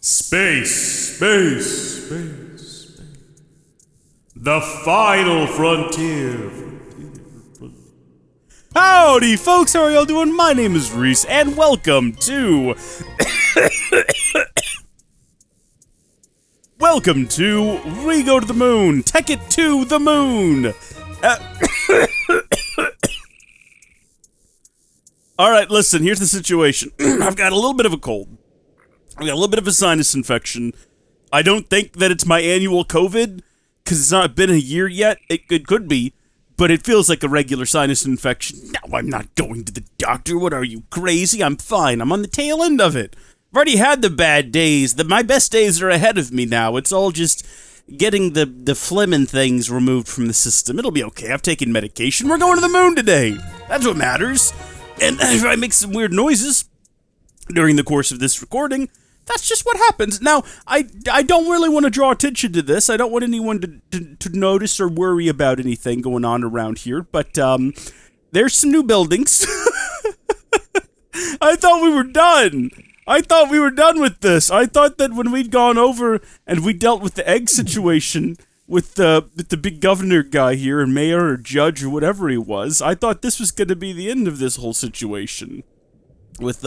Space. The final frontier. Howdy, folks. How are y'all doing? My name is Rees, and welcome to... welcome to We Go to the Moon. Tekkit to the Moon. Alright, listen, here's the situation. I've got a little bit of a cold. I've got a little bit of a sinus infection. I don't think that it's my annual COVID, because it's not been a year yet. It could be, but it feels like a regular sinus infection. No, I'm not going to the doctor. What are you, crazy? I'm fine. I'm on the tail end of it. I've already had the bad days. My best days are ahead of me now. It's all just getting the phlegm and things removed from the system. It'll be okay. I've taken medication. We're going to the moon today. That's what matters. And if I make some weird noises during the course of this recording, that's just what happens. Now, I don't really want to draw attention to this. I don't want anyone to notice or worry about anything going on around here, but there's some new buildings. I thought we were done. I thought we were done with this. I thought that when we'd gone over and we dealt with the egg situation with the big governor guy here, and mayor or judge or whatever he was, I thought this was going to be the end of this whole situation with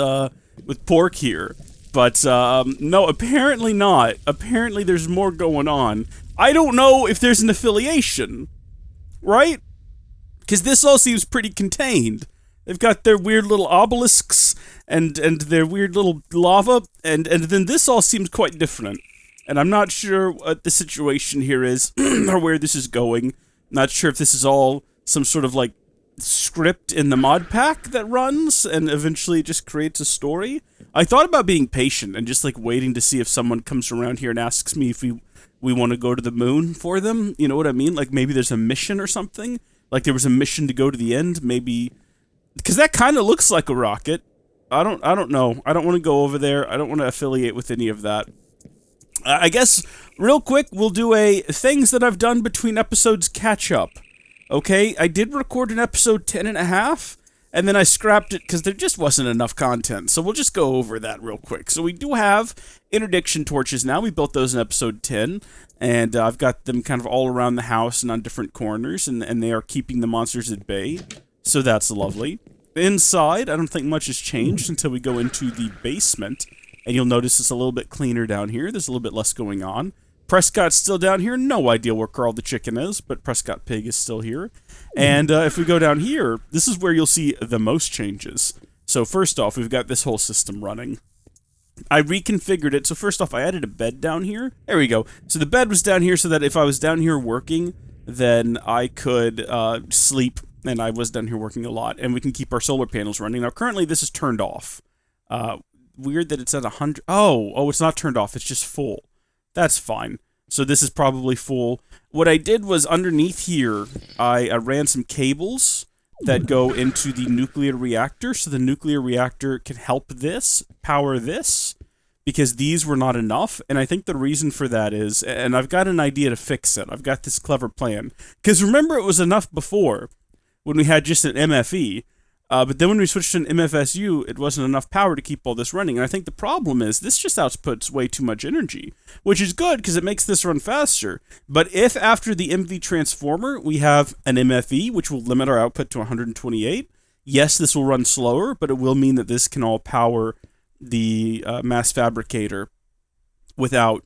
Pork here. But, no, apparently not. Apparently there's more going on. I don't know if there's an affiliation, right? Because this all seems pretty contained. They've got their weird little obelisks and their weird little lava, and then this all seems quite different. And I'm not sure what the situation here is, or where this is going. Not sure if this is all some sort of, like, script in the mod pack that runs, and eventually just creates a story. I thought about being patient and just, like, waiting to see if someone comes around here and asks me if we want to go to the moon for them. You know what I mean? Like, maybe there's a mission or something. Like, there was a mission to go to the end, maybe... Because that kind of looks like a rocket. I don't know. I don't want to go over there. I don't want to affiliate with any of that. I guess, real quick, we'll do a things that I've done between episodes catch-up. Okay? I did record an episode 10 and a half, and then I scrapped it because there just wasn't enough content. So we'll just go over that real quick. So we do have interdiction torches now. We built those in episode 10, and I've got them kind of all around the house and on different corners, and they are keeping the monsters at bay. So that's lovely. Inside, I don't think much has changed until we go into the basement. And you'll notice it's a little bit cleaner down here. There's a little bit less going on. Prescott's still down here. No idea where Carl the Chicken is, but Prescott Pig is still here. And if we go down here, this is where you'll see the most changes. So first off, we've got this whole system running. I reconfigured it. So first off, I added a bed down here. There we go. So the bed was down here so that if I was down here working, then I could sleep. And I was down here working a lot. And we can keep our solar panels running. Now, currently, this is turned off. Weird that it's at 100. Oh, it's not turned off. It's just full. That's fine. So this is probably full. What I did was underneath here, I ran some cables that go into the nuclear reactor. So the nuclear reactor can help this, power this, because these were not enough. And I think the reason for that is, and I've got an idea to fix it. I've got this clever plan. Because remember, it was enough before when we had just an MFE. But then when we switched to an MFSU, it wasn't enough power to keep all this running. And I think the problem is this just outputs way too much energy, which is good because it makes this run faster. But if after the MV transformer, we have an MFE, which will limit our output to 128, yes, this will run slower, but it will mean that this can all power the mass fabricator without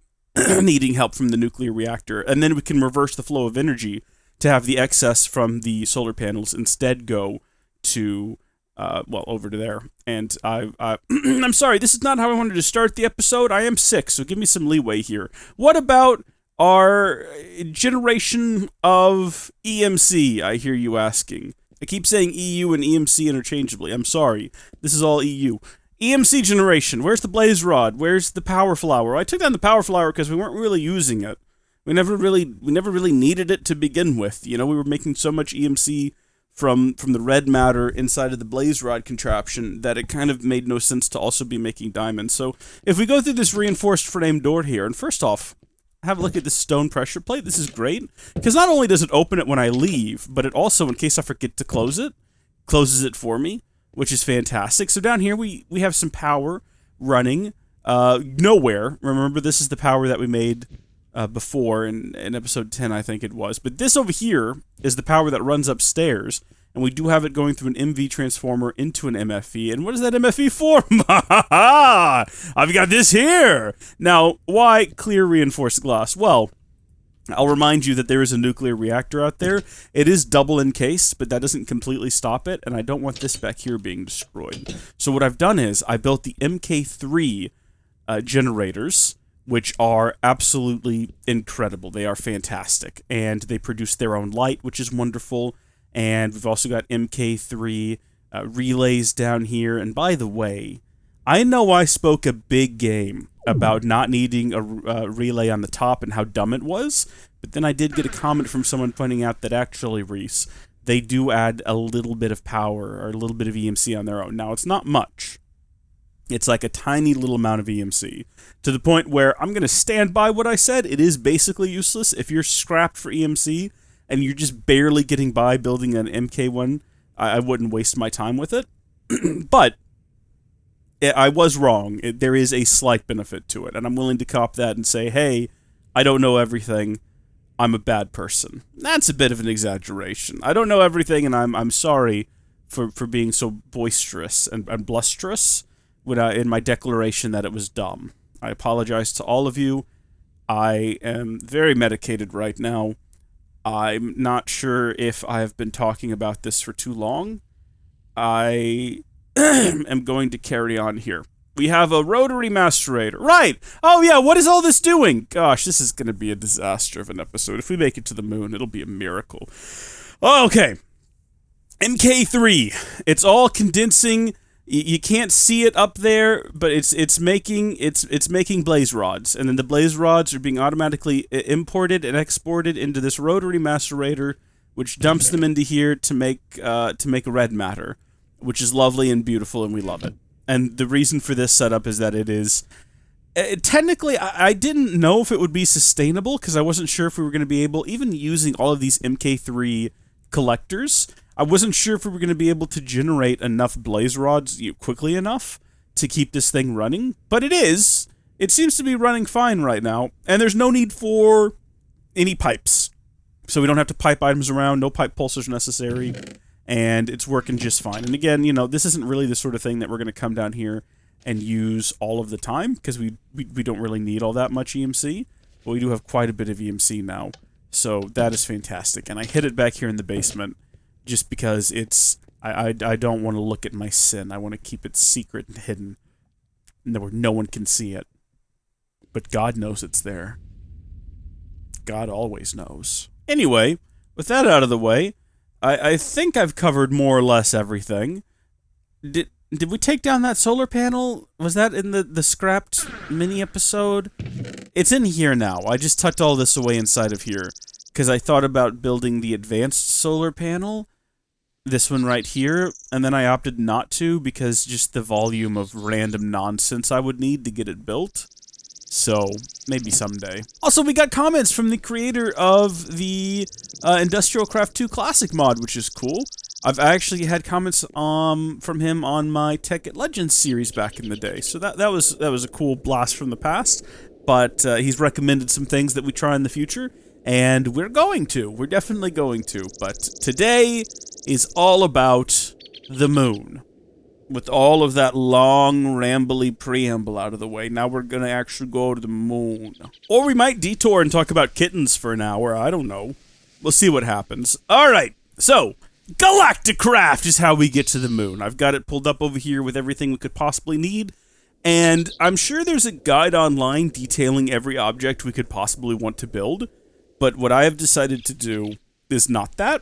needing help from the nuclear reactor. And then we can reverse the flow of energy to have the excess from the solar panels instead go to, well, over to there. And I'm sorry, this is not how I wanted to start the episode. I am sick, so give me some leeway here. What about our generation of EMC, I hear you asking. I keep saying EU and EMC interchangeably. I'm sorry. This is all EU. EMC generation. Where's the blaze rod? Where's the power flower? I took down the power flower because we weren't really using it. We never really needed it to begin with. You know, we were making so much EMC from the red matter inside of the blaze rod contraption that it kind of made no sense to also be making diamonds. So if we go through this reinforced frame door here, and first off, have a look at this stone pressure plate. This is great, because not only does it open it when I leave, but it also, in case I forget to close it, closes it for me, which is fantastic. So down here we have some power running nowhere. Remember, this is the power that we made before in episode 10, I think it was. But this over here is the power that runs upstairs, and we do have it going through an MV transformer into an MFE. And what is that MFE for? I've got this here! Now, why clear reinforced glass? Well, I'll remind you that there is a nuclear reactor out there. It is double encased, but that doesn't completely stop it, and I don't want this back here being destroyed. So what I've done is I built the MK3 generators, which are absolutely incredible. They are fantastic, and they produce their own light, which is wonderful. And we've also got MK3 relays down here. And by the way, I know I spoke a big game about not needing a relay on the top and how dumb it was, but then I did get a comment from someone pointing out that actually, Rees, they do add a little bit of power or a little bit of EMC on their own. Now, it's not much. It's like a tiny little amount of EMC, to the point where I'm going to stand by what I said. It is basically useless. If you're scrapped for EMC and you're just barely getting by building an MK1, I wouldn't waste my time with it. But I was wrong. There is a slight benefit to it, and I'm willing to cop that and say, hey, I don't know everything. I'm a bad person. That's a bit of an exaggeration. I don't know everything, and I'm sorry for being so boisterous and blusterous in my declaration that it was dumb. I apologize to all of you. I am very medicated right now. I'm not sure if I have been talking about this for too long. I am going to carry on here. We have a rotary macerator. Right! Oh yeah, what is all this doing? Gosh, this is going to be a disaster of an episode. If we make it to the moon, it'll be a miracle. Okay. MK3. It's all condensing. You can't see it up there, but it's making blaze rods, and then the blaze rods are being automatically imported and exported into this rotary macerator, which dumps them into here to make red matter, which is lovely and beautiful, and we love it. And the reason for this setup is that it is technically I didn't know if it would be sustainable because I wasn't sure if we were going to be able, even using all of these MK3 collectors, I wasn't sure if we were going to be able to generate enough blaze rods quickly enough to keep this thing running, but it is. It seems to be running fine right now, and there's no need for any pipes. So we don't have to pipe items around, no pipe pulsers necessary, and it's working just fine. And again, you know, this isn't really the sort of thing that we're going to come down here and use all of the time, because we don't really need all that much EMC, but we do have quite a bit of EMC now. So that is fantastic, and I hid it back here in the basement just because I don't want to look at my sin. I want to keep it secret and hidden, where no one can see it. But God knows it's there. God always knows. Anyway, with that out of the way, I think I've covered more or less everything. Did we take down that solar panel? Was that in the scrapped mini episode? It's in here now. I just tucked all this away inside of here because I thought about building the advanced solar panel, this one right here, and then I opted not to because just the volume of random nonsense I would need to get it built. So, maybe someday. Also, we got comments from the creator of the Industrialcraft 2 Classic mod, which is cool. I've actually had comments from him on my Tekkit Legends series back in the day, so that was a cool blast from the past. But he's recommended some things that we try in the future, and we're definitely going to. But today is all about the moon. With all of that long, rambly preamble out of the way, now we're gonna actually go to the moon. Or we might detour and talk about kittens for an hour, I don't know. We'll see what happens. Alright, so, Galacticraft is how we get to the moon. I've got it pulled up over here with everything we could possibly need, and I'm sure there's a guide online detailing every object we could possibly want to build, but what I have decided to do is not that.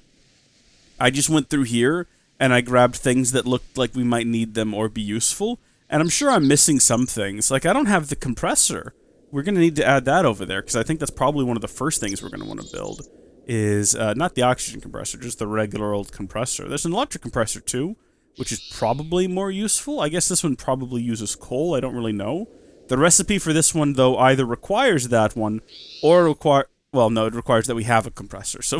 I just went through here, and I grabbed things that looked like we might need them or be useful, and I'm sure I'm missing some things. Like, I don't have the compressor. We're going to need to add that over there, because I think that's probably one of the first things we're going to want to build, is not the oxygen compressor, just the regular old compressor. There's an electric compressor, too, which is probably more useful. I guess this one probably uses coal, I don't really know. The recipe for this one, though, either requires that one, or it requires that we have a compressor. So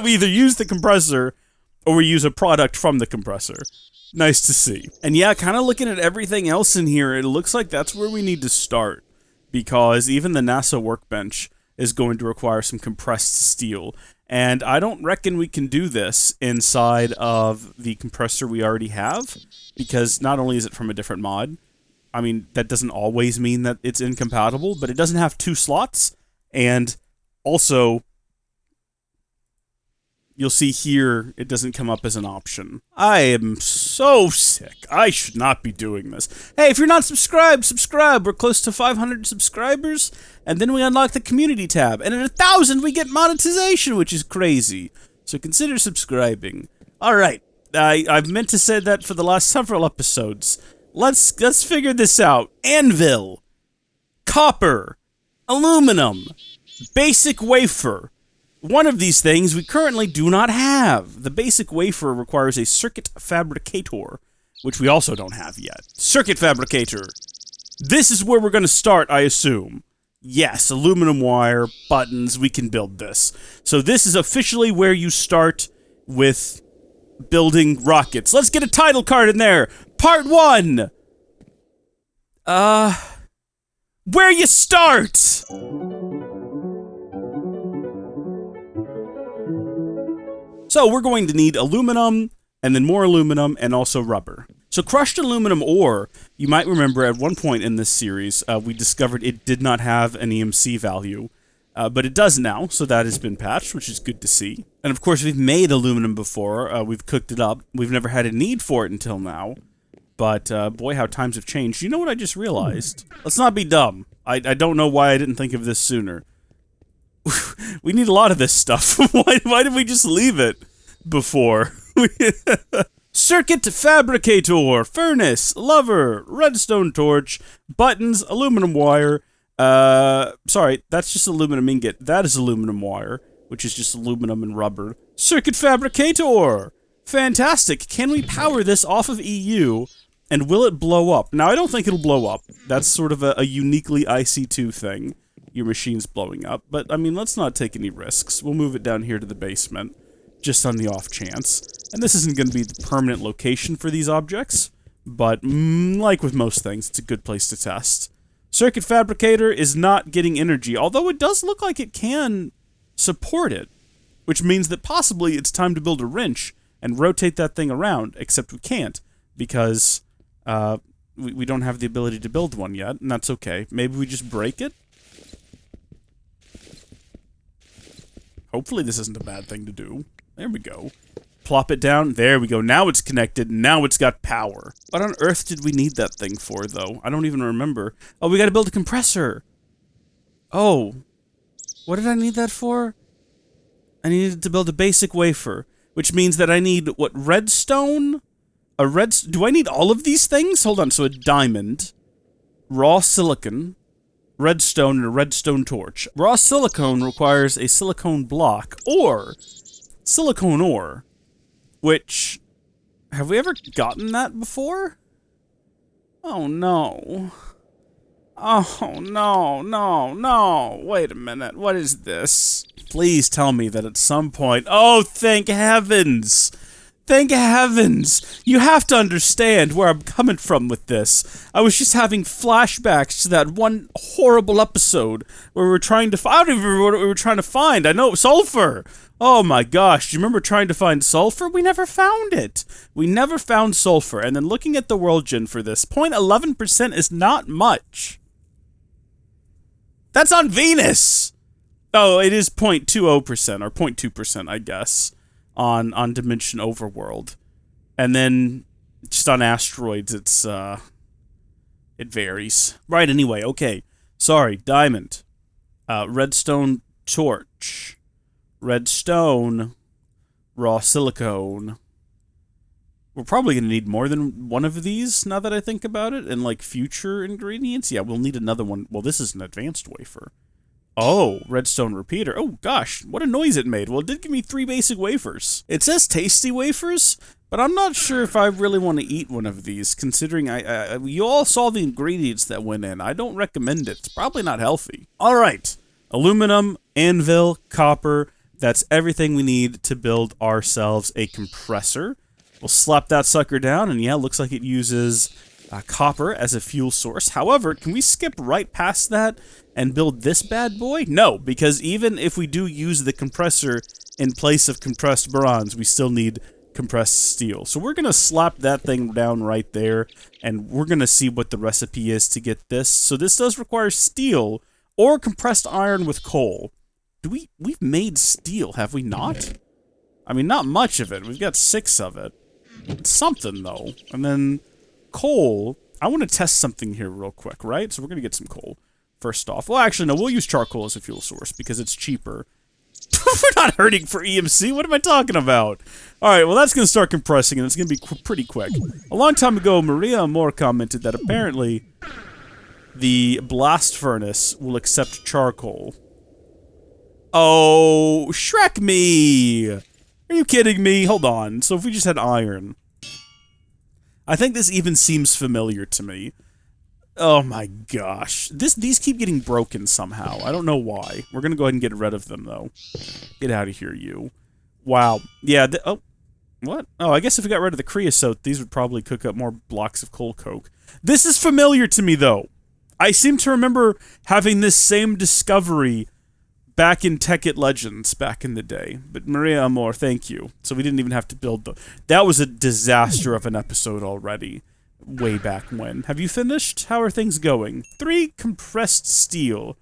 we either use the compressor, Or we use a product from the compressor. Nice to see. And yeah, kind of looking at everything else in here, it looks like that's where we need to start. Because even the NASA Workbench is going to require some compressed steel. And I don't reckon we can do this inside of the compressor we already have. Because not only is it from a different mod, I mean, that doesn't always mean that it's incompatible, but it doesn't have 2 slots. And also, you'll see here, it doesn't come up as an option. I am so sick. I should not be doing this. Hey, if you're not subscribed, subscribe. We're close to 500 subscribers, and then we unlock the community tab. And at 1,000, we get monetization, which is crazy. So consider subscribing. All right, I've meant to say that for the last several episodes. Let's figure this out. Anvil, copper, aluminum, basic wafer. One of these things we currently do not have. The basic wafer requires a circuit fabricator, which we also don't have yet. Circuit fabricator. This is where we're going to start, I assume. Yes, aluminum wire, buttons, we can build this. So this is officially where you start with building rockets. Let's get a title card in there. Part 1. Where you start. So we're going to need aluminum, and then more aluminum, and also rubber. So crushed aluminum ore, you might remember at one point in this series, we discovered it did not have an EMC value, but it does now, so that has been patched, which is good to see. And of course, we've made aluminum before, we've cooked it up, we've never had a need for it until now, but boy, how times have changed. You know what I just realized? Let's not be dumb. I don't know why I didn't think of this sooner. We need a lot of this stuff. Why did we just leave it before? Circuit fabricator, furnace, lever, redstone torch, buttons, aluminum wire. Sorry, that's just aluminum ingot. That is aluminum wire, which is just aluminum and rubber. Circuit fabricator! Fantastic. Can we power this off of EU, and will it blow up? Now, I don't think it'll blow up. That's sort of a uniquely IC2 thing. Your machine's blowing up, but I mean, let's not take any risks. We'll move it down here to the basement, just on the off chance. And this isn't going to be the permanent location for these objects, but like with most things, it's a good place to test. Circuit fabricator is not getting energy, although it does look like it can support it, which means that possibly it's time to build a wrench and rotate that thing around, except we can't, because we don't have the ability to build one yet, and that's okay. Maybe we just break it? Hopefully this isn't a bad thing to do. There we go. Plop it down. There we go. Now it's connected. Now it's got power. What on earth did we need that thing for, though? I don't even remember. Oh, we gotta build a compressor. Oh. What did I need that for? I needed to build a basic wafer, which means that I need, what, redstone? Do I need all of these things? Hold on. So a diamond, raw silicon, redstone, and a redstone torch. Raw silicone requires a silicone block, or silicone ore, which, have we ever gotten that before? Oh no. Oh no, wait a minute, what is this? Please tell me that at some point, oh thank heavens! Thank heavens! You have to understand where I'm coming from with this. I was just having flashbacks to that one horrible episode where we were trying to I don't even remember what we were trying to find. I know, sulfur! Oh my gosh, do you remember trying to find sulfur? We never found it. We never found sulfur. And then looking at the world gen for this, 0.11% is not much. That's on Venus! Oh, it is 0.20% or 0.2%, I guess. On Dimension Overworld. And then, just on asteroids, it's, it varies. Right, anyway, okay. Sorry, diamond. Redstone torch. Redstone. Raw silicone. We're probably going to need more than one of these, now that I think about it, and, like, future ingredients. Yeah, we'll need another one. Well, this is an advanced wafer. Oh, redstone repeater. Oh, gosh, what a noise it made. Well, it did give me 3 basic wafers. It says tasty wafers, but I'm not sure if I really want to eat one of these, considering you all saw the ingredients that went in. I don't recommend it. It's probably not healthy. All right, aluminum, anvil, copper, That's everything we need to build ourselves a compressor. We'll slap that sucker down, and yeah, looks like it uses copper as a fuel source. However, can we skip right past that and build this bad boy? No, because even if we do use the compressor in place of compressed bronze, we still need compressed steel. So we're going to slap that thing down right there, and we're going to see what the recipe is to get this. So this does require steel or compressed iron with coal. We've made steel, have we not? I mean, not much of it. We've got 6 of it. It's something, though. And then coal. I want to test something here real quick, right? So we're going to get some coal first off. Well, actually, no, we'll use charcoal as a fuel source because it's cheaper. We're not hurting for EMC. What am I talking about? All right, well, that's going to start compressing, and it's going to be pretty quick. A long time ago, Maria Amor commented that apparently the blast furnace will accept charcoal. Oh, Shrek me! Are you kidding me? Hold on. So if we just had iron. I think this even seems familiar to me. Oh my gosh. These keep getting broken somehow. I don't know why. We're gonna go ahead and get rid of them, though. Get out of here, you. Wow. Yeah, oh. What? Oh, I guess if we got rid of the creosote, these would probably cook up more blocks of coal coke. This is familiar to me, though. I seem to remember having this same discovery back in Tekkit Legends back in the day. But Maria Amor, thank you. So we didn't even have to build the... That was a disaster of an episode already. Way back when. Have you finished? How are things going? 3 compressed steel.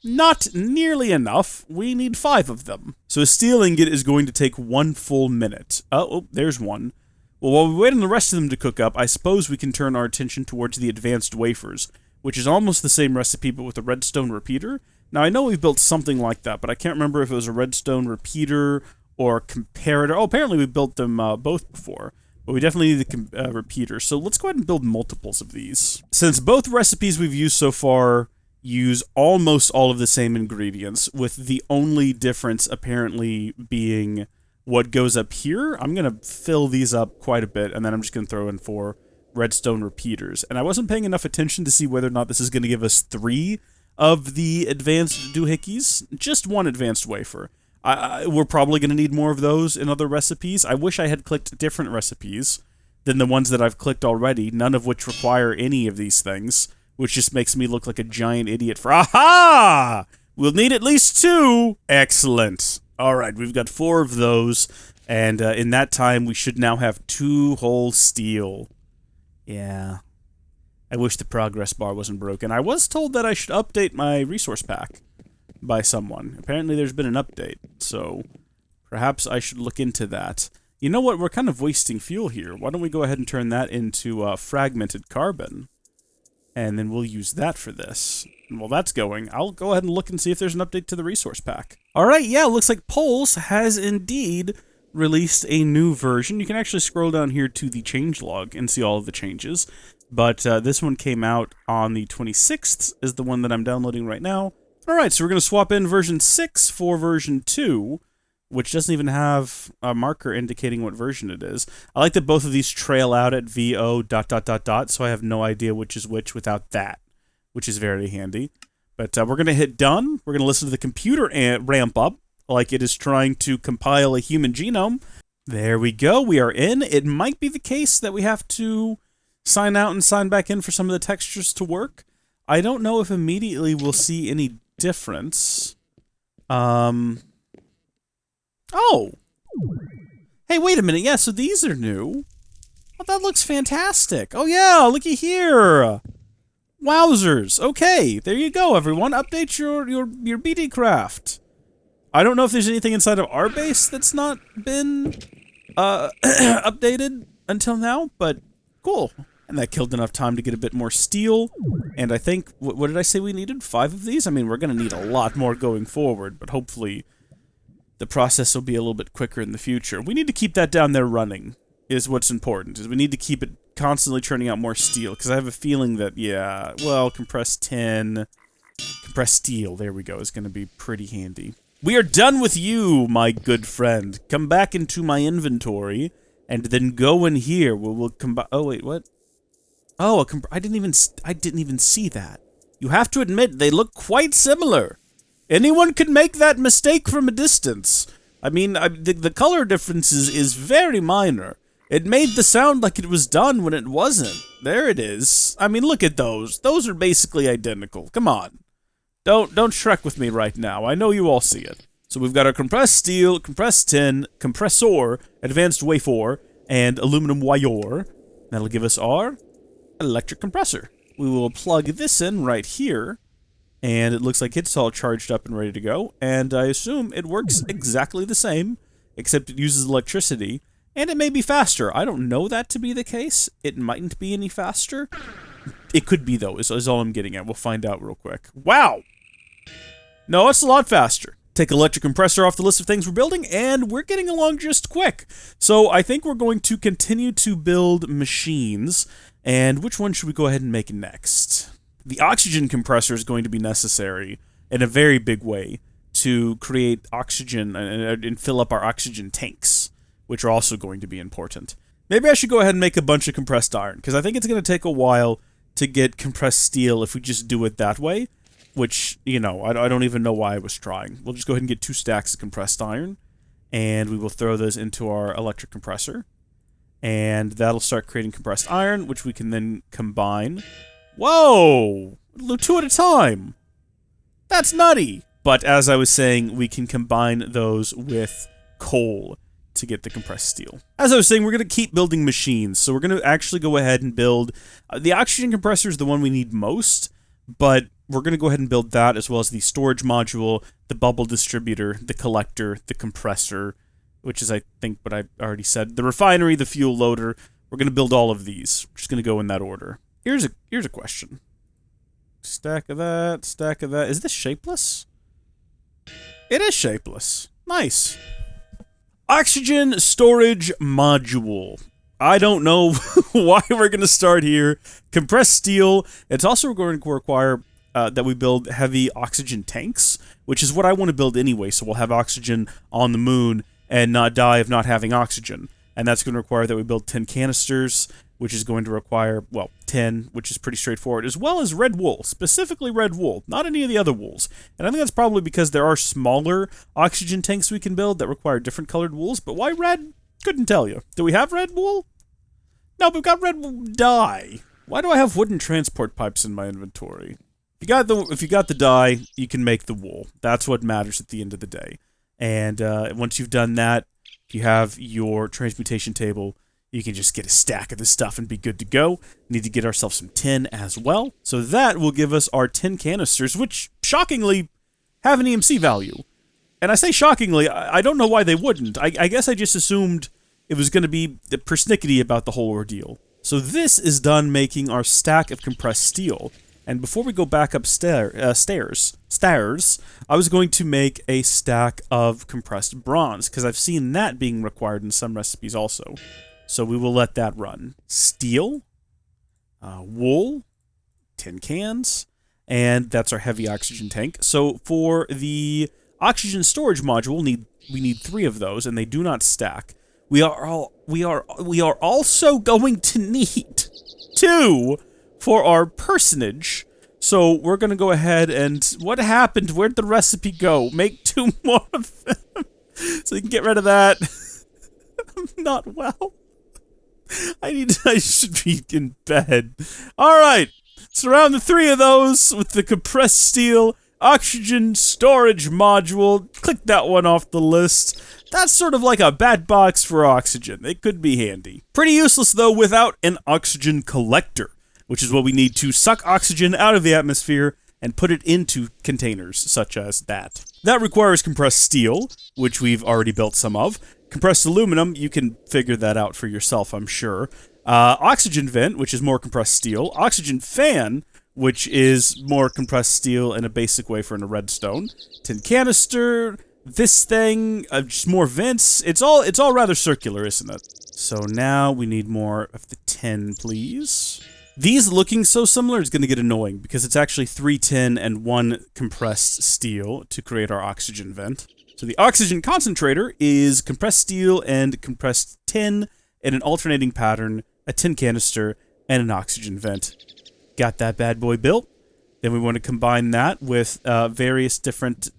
Not nearly enough. We need 5 of them. So a steel ingot is going to take 1 full minute. Oh, there's one. Well, while we wait on the rest of them to cook up, I suppose we can turn our attention towards the advanced wafers, which is almost the same recipe but with a redstone repeater. Now, I know we've built something like that, but I can't remember if it was a redstone repeater or comparator. Oh, apparently we built them both before, but we definitely need the repeater. So let's go ahead and build multiples of these. Since both recipes we've used so far use almost all of the same ingredients, with the only difference apparently being what goes up here, I'm going to fill these up quite a bit, and then I'm just going to throw in 4 redstone repeaters. And I wasn't paying enough attention to see whether or not this is going to give us 3 of the advanced doohickeys. Just 1 advanced wafer. We're probably going to need more of those in other recipes. I wish I had clicked different recipes than the ones that I've clicked already, none of which require any of these things, which just makes me look like a giant idiot for... Aha! We'll need at least 2! Excellent. Alright, we've got 4 of those, and in that time we should now have 2 whole steel. Yeah. I wish the progress bar wasn't broken. I was told that I should update my resource pack by someone. Apparently there's been an update, so perhaps I should look into that. You know what? We're kind of wasting fuel here. Why don't we go ahead and turn that into fragmented carbon? And then we'll use that for this. And while that's going, I'll go ahead and look and see if there's an update to the resource pack. Alright, yeah, looks like Pulse has indeed released a new version. You can actually scroll down here to the changelog and see all of the changes. But this one came out on the 26th, is the one that I'm downloading right now. Alright, so we're going to swap in version 6 for version 2, which doesn't even have a marker indicating what version it is. I like that both of these trail out at VO ... so I have no idea which is which without that, which is very handy. But we're going to hit done. We're going to listen to the computer ramp up like it is trying to compile a human genome. There we go. We are in. It might be the case that we have to sign out and sign back in for some of the textures to work. I don't know if immediately we'll see any difference. Oh! Hey, wait a minute. Yeah, so these are new. Oh, that looks fantastic. Oh, yeah, looky here. Wowzers. Okay, there you go, everyone. Update your BD craft. I don't know if there's anything inside of our base that's not been updated until now, but cool. And that killed enough time to get a bit more steel. And I think, what did I say we needed? 5 of these? I mean, we're going to need a lot more going forward, but hopefully the process will be a little bit quicker in the future. We need to keep that down there running, is what's important. Is we need to keep it constantly churning out more steel, because I have a feeling that, yeah, well, compressed tin, compressed steel, there we go, is going to be pretty handy. We are done with you, my good friend. Come back into my inventory, and then go in here. We'll combine... Oh, wait, what? Oh, I didn't even see that. You have to admit, they look quite similar. Anyone could make that mistake from a distance. I mean, the color difference is very minor. It made the sound like it was done when it wasn't. There it is. I mean, look at those. Those are basically identical. Come on. Don't Shrek with me right now. I know you all see it. So we've got our compressed steel, compressed tin, compressor, advanced wafer, and aluminum wire. That'll give us our electric compressor. We will plug this in right here, and it looks like it's all charged up and ready to go, and I assume it works exactly the same, except it uses electricity, and it may be faster. I don't know that to be the case. It mightn't be any faster. It could be, though, is all I'm getting at. We'll find out real quick. Wow! No, it's a lot faster. Take electric compressor off the list of things we're building, and we're getting along just quick. So I think we're going to continue to build machines, and which one should we go ahead and make next? The oxygen compressor is going to be necessary in a very big way to create oxygen and fill up our oxygen tanks, which are also going to be important. Maybe I should go ahead and make a bunch of compressed iron, because I think it's going to take a while to get compressed steel if we just do it that way. Which, you know, I don't even know why I was trying. We'll just go ahead and get 2 stacks of compressed iron, and we will throw those into our electric compressor. And that'll start creating compressed iron, which we can then combine. Whoa! 2 at a time! That's nutty! But as I was saying, we can combine those with coal to get the compressed steel. As I was saying, we're going to keep building machines, so we're going to actually go ahead and build... the oxygen compressor is the one we need most, but we're going to go ahead and build that, as well as the storage module, the bubble distributor, the collector, the compressor, which is, I think, what I already said, the refinery, the fuel loader. We're going to build all of these. We're just going to go in that order. Here's a question. Stack of that, stack of that. Is this shapeless? It is shapeless. Nice. Oxygen storage module. I don't know why we're going to start here. Compressed steel. It's also going to require that we build heavy oxygen tanks, which is what I want to build anyway, so we'll have oxygen on the moon and not die of not having oxygen. And that's going to require that we build 10 canisters, which is going to require, well, 10, which is pretty straightforward, as well as red wool, specifically red wool, not any of the other wools. And I think that's probably because there are smaller oxygen tanks we can build that require different colored wools, but why red? Couldn't tell you. Do we have red wool? No, but we've got red wool dye. Why do I have wooden transport pipes in my inventory? If you got the dye, you can make the wool. That's what matters at the end of the day. And once you've done that, you have your transmutation table. You can just get a stack of this stuff and be good to go. Need to get ourselves some tin as well. So that will give us our 10 canisters, which, shockingly, have an EMC value. And I say shockingly, I don't know why they wouldn't. I guess I just assumed it was going to be persnickety about the whole ordeal. So this is done making our stack of compressed steel. And before we go back upstairs, I was going to make a stack of compressed bronze, because I've seen that being required in some recipes also. So we will let that run. Steel, wool, tin cans, and that's our heavy oxygen tank. So for the oxygen storage module, we need 3 of those, and they do not stack. We are also going to need 2 for our personage. So we're going to go ahead and... What happened? Where'd the recipe go? Make 2 more of them. So you can get rid of that. I'm not well. I should be in bed. Alright. Surround the 3 of those with the compressed steel oxygen storage module. Click that one off the list. That's sort of like a bat box for oxygen. It could be handy. Pretty useless, though, without an oxygen collector, which is what we need to suck oxygen out of the atmosphere and put it into containers, such as that. That requires compressed steel, which we've already built some of. Compressed aluminum, you can figure that out for yourself, I'm sure. Oxygen vent, which is more compressed steel. Oxygen fan, which is more compressed steel in a basic way for a redstone. Tin canister, this thing, just more vents. It's all rather circular, isn't it? So now we need more of the tin, please. These looking so similar is going to get annoying, because it's actually 3 tin and 1 compressed steel to create our oxygen vent. So the oxygen concentrator is compressed steel and compressed tin in an alternating pattern, a tin canister, and an oxygen vent. Got that bad boy built. Then we want to combine that with various different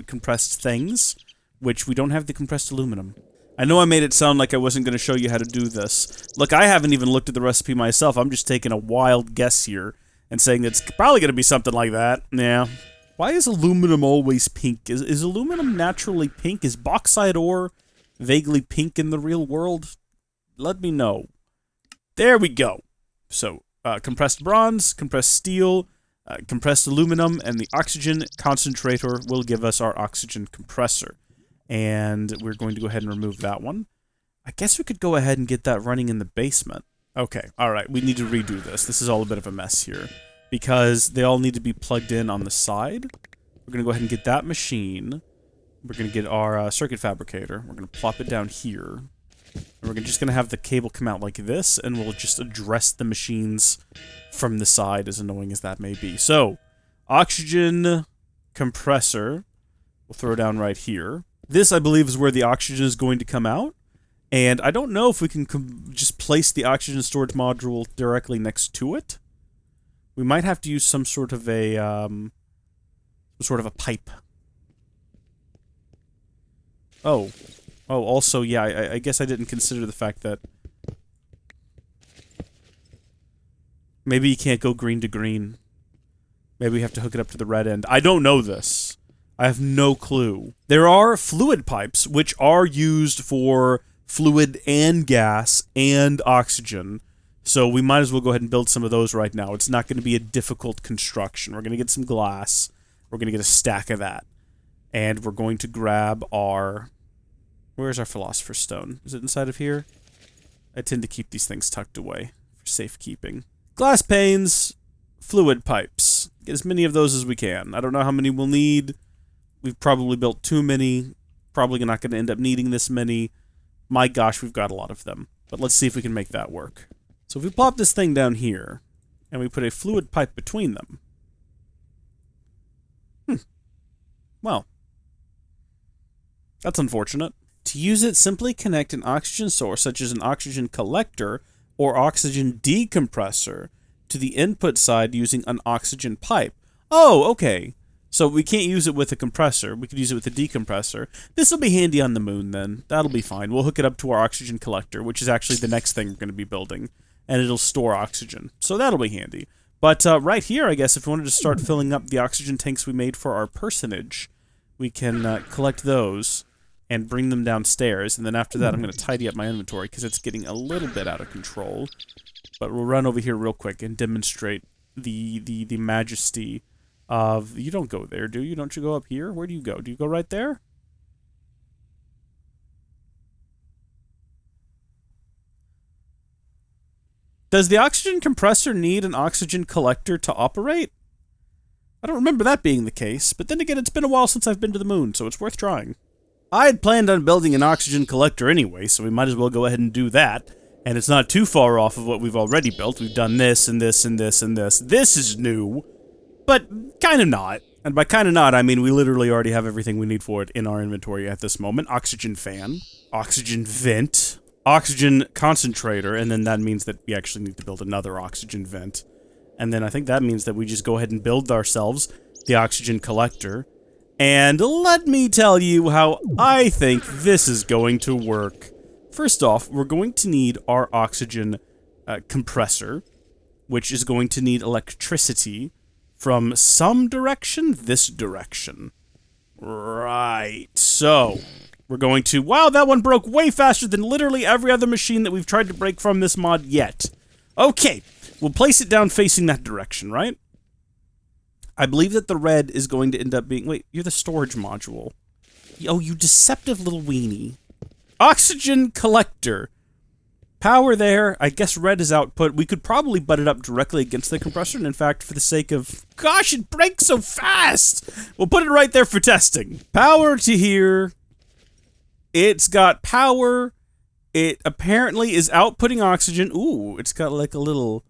compressed things. which we don't have the compressed aluminum. I know I made it sound like I wasn't going to show you how to do this. Look, I haven't even looked at the recipe myself. I'm just taking a wild guess here and saying it's probably going to be something like that. Yeah. Why is aluminum always pink? Is aluminum naturally pink? Is bauxite ore vaguely pink in the real world? Let me know. There we go. So, compressed bronze, compressed steel, compressed aluminum, and the oxygen concentrator will give us our oxygen compressor. And we're going to go ahead and remove that one. I guess we could go ahead and get that running in the basement. Okay, alright, we need to redo this. This is all a bit of a mess here, because they all need to be plugged in on the side. We're going to go ahead and get that machine. We're going to get our circuit fabricator. We're going to plop it down here. And we're just going to have the cable come out like this, and we'll just address the machines from the side, as annoying as that may be. So, oxygen compressor, we'll throw down right here. This, I believe, is where the oxygen is going to come out. And I don't know if we can just place the oxygen storage module directly next to it. We might have to use some sort of a pipe. Oh, also, yeah, I guess I didn't consider the fact that maybe you can't go green to green. Maybe we have to hook it up to the red end. I don't know this. I have no clue. There are fluid pipes, which are used for fluid and gas and oxygen. So we might as well go ahead and build some of those right now. It's not going to be a difficult construction. We're going to get some glass. We're going to get a stack of that. And we're going to grab our... Where's our Philosopher's Stone? Is it inside of here? I tend to keep these things tucked away for safekeeping. Glass panes, fluid pipes. Get as many of those as we can. I don't know how many we'll need. We've probably built too many. Probably not going to end up needing this many. My gosh, we've got a lot of them. But let's see if we can make that work. So if we plop this thing down here, and we put a fluid pipe between them. Well, that's unfortunate. To use it, simply connect an oxygen source, such as an oxygen collector or oxygen decompressor, to the input side using an oxygen pipe. Oh, okay. So we can't use it with a compressor. We could use it with a decompressor. This will be handy on the moon, then. That'll be fine. We'll hook it up to our oxygen collector, which is actually the next thing we're going to be building. And it'll store oxygen. So that'll be handy. But right here, I guess, if we wanted to start filling up the oxygen tanks we made for our personage, we can collect those and bring them downstairs. And then after that, I'm going to tidy up my inventory because it's getting a little bit out of control. But we'll run over here real quick and demonstrate the majesty of... You don't go there, do you? Don't you go up here? Where do you go? Do you go right there? Does the oxygen compressor need an oxygen collector to operate? I don't remember that being the case, but then again, it's been a while since I've been to the moon, so it's worth trying. I had planned on building an oxygen collector anyway, so we might as well go ahead and do that. And it's not too far off of what we've already built. We've done this, and this, and this, and this. This is new, but kind of not. And by kind of not, I mean we literally already have everything we need for it in our inventory at this moment. Oxygen fan, oxygen vent, oxygen concentrator, and then that means that we actually need to build another oxygen vent. And then I think that means that we just go ahead and build ourselves the oxygen collector. And let me tell you how I think this is going to work. First off, we're going to need our oxygen compressor, which is going to need electricity from some direction, this direction. Right, so we're going to... Wow, that one broke way faster than literally every other machine that we've tried to break from this mod yet. Okay, we'll place it down facing that direction, right? I believe that the red is going to end up being... Wait, you're the storage module. Oh, you deceptive little weenie. Oxygen collector. Power there. I guess red is output. We could probably butt it up directly against the compressor, and in fact, for the sake of... Gosh, it breaks so fast! We'll put it right there for testing. Power to here. It's got power. It apparently is outputting oxygen. Ooh, it's got like a little...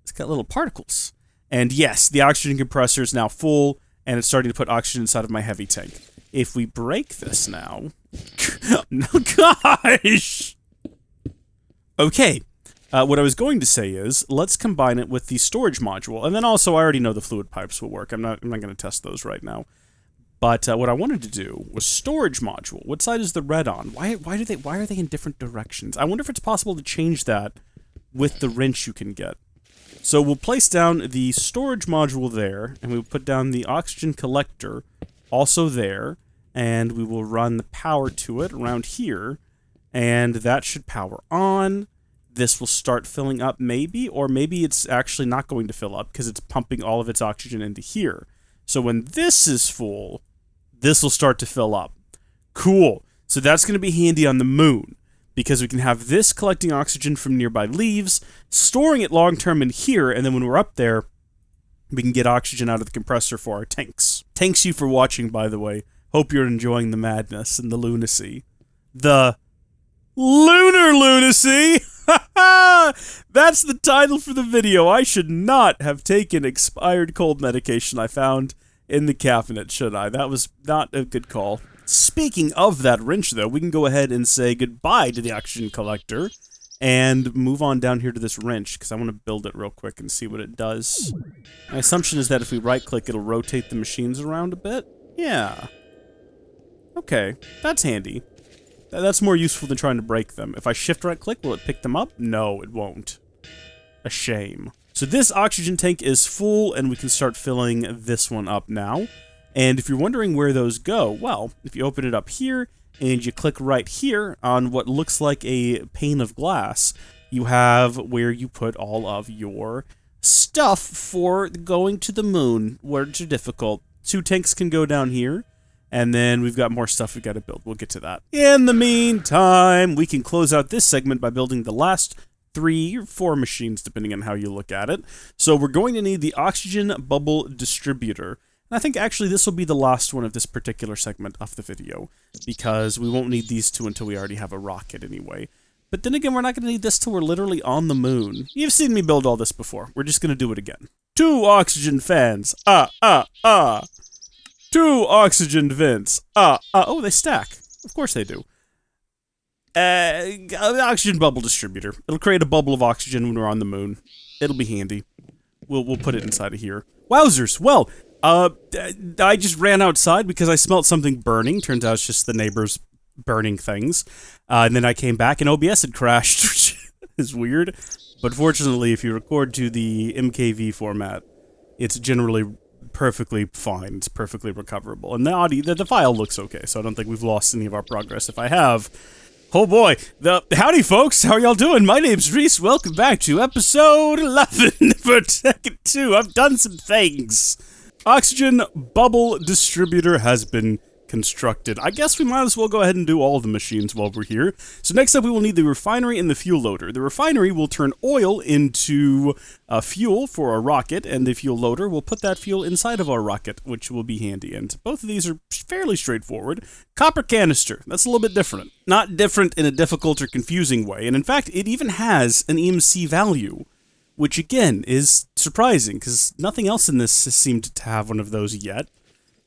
It's got little particles. And yes, the oxygen compressor is now full, and it's starting to put oxygen inside of my heavy tank. If we break this now... No, gosh! Okay, what I was going to say is, let's combine it with the storage module, and then also I already know the fluid pipes will work. I'm not going to test those right now. But what I wanted to do was storage module. What side is the red on? Why are they in different directions? I wonder if it's possible to change that with the wrench you can get. So we'll place down the storage module there, and we'll put down the oxygen collector also there, and we will run the power to it around here, and that should power on. This will start filling up maybe, or maybe it's actually not going to fill up because it's pumping all of its oxygen into here. So when this is full, this will start to fill up. Cool. So that's going to be handy on the moon, because we can have this collecting oxygen from nearby leaves, storing it long-term in here, and then when we're up there, we can get oxygen out of the compressor for our tanks. Thanks you for watching, by the way. Hope you're enjoying the madness and the lunacy. The lunar lunacy! That's the title for the video. I should not have taken expired cold medication I found in the cabinet, should I? That was not a good call. Speaking of that wrench, though, we can go ahead and say goodbye to the oxygen collector and move on down here to this wrench, because I want to build it real quick and see what it does. My assumption is that if we right-click, it'll rotate the machines around a bit. Yeah. Okay, that's handy. That's more useful than trying to break them. If I shift right-click, will it pick them up? No, it won't. A shame. So this oxygen tank is full, and we can start filling this one up now. And if you're wondering where those go, well, if you open it up here, and you click right here on what looks like a pane of glass, you have where you put all of your stuff for going to the moon. Words are difficult. 2 tanks can go down here. And then we've got more stuff we've got to build. We'll get to that. In the meantime, we can close out this segment by building the last 3 or 4 machines, depending on how you look at it. So we're going to need the oxygen bubble distributor. And I think actually this will be the last one of this particular segment of the video, because we won't need these 2 until we already have a rocket anyway. But then again, we're not going to need this till we're literally on the moon. You've seen me build all this before. We're just going to do it again. 2 oxygen fans. 2 oxygen vents. Oh, they stack. Of course they do. Oxygen bubble distributor. It'll create a bubble of oxygen when we're on the moon. It'll be handy. We'll put it inside of here. Wowzers. Well, I just ran outside because I smelled something burning. Turns out it's just the neighbors burning things. And then I came back and OBS had crashed, which is weird. But fortunately, if you record to the MKV format, it's generally perfectly fine. It's perfectly recoverable. And the audio, the file looks okay, so I don't think we've lost any of our progress. If I have, oh boy. Howdy folks, how are y'all doing? My name's Rees. Welcome back to episode 11 for Tekkit 2. I've done some things. Oxygen bubble distributor has been constructed. I guess we might as well go ahead and do all the machines while we're here. So next up we will need the refinery and the fuel loader. The refinery will turn oil into fuel for our rocket, and the fuel loader will put that fuel inside of our rocket, which will be handy. And both of these are fairly straightforward. Copper canister, that's a little bit different. Not different in a difficult or confusing way, and in fact it even has an EMC value, which again is surprising because nothing else in this has seemed to have one of those yet.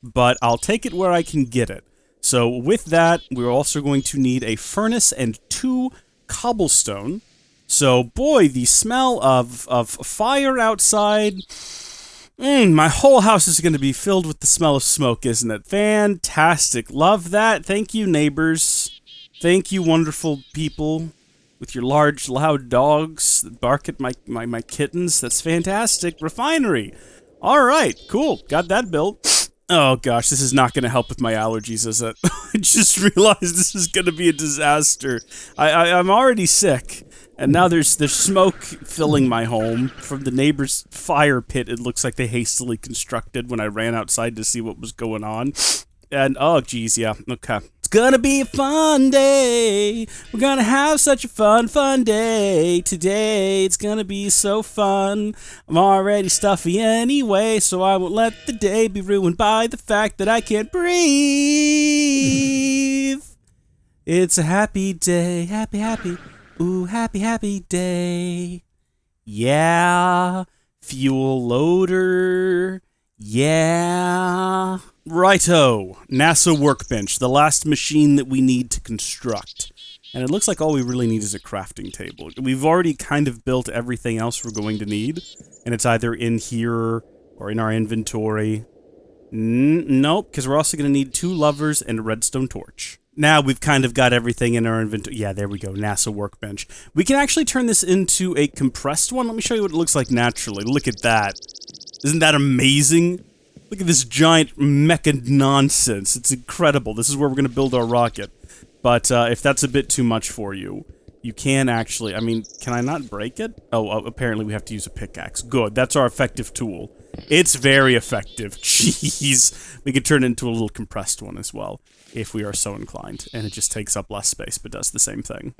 But I'll take it where I can get it. So with that, we're also going to need a furnace and 2 cobblestone. So boy, the smell of fire outside, my whole house is going to be filled with the smell of smoke, isn't it? Fantastic. Love that. Thank you, neighbors. Thank you, wonderful people with your large, loud dogs that bark at my kittens. That's fantastic. Refinery. All right, cool. Got that built. Oh gosh, this is not going to help with my allergies, is it? I just realized this is going to be a disaster. I'm already sick, and now there's smoke filling my home from the neighbor's fire pit. It looks like they hastily constructed when I ran outside to see what was going on. And oh geez, yeah, okay. It's gonna be a fun day. We're gonna have such a fun day today. It's gonna be so fun. I'm already stuffy anyway, so I won't let the day be ruined by the fact that I can't breathe. It's a happy day, happy, ooh, happy day. Yeah, fuel loader, yeah. Righto, NASA Workbench, the last machine that we need to construct. And it looks like all we really need is a crafting table. We've already kind of built everything else we're going to need, and it's either in here or in our inventory. Nope, because we're also going to need 2 levers and a redstone torch. Now we've kind of got everything in our inventory. Yeah, there we go, NASA Workbench. We can actually turn this into a compressed one. Let me show you what it looks like naturally. Look at that. Isn't that amazing? Look at this giant mecha nonsense. It's incredible. This is where we're going to build our rocket. But if that's a bit too much for you, you can actually... I mean, can I not break it? Oh, apparently we have to use a pickaxe. Good, that's our effective tool. It's very effective. Jeez. We could turn it into a little compressed one as well, if we are so inclined. And it just takes up less space, but does the same thing.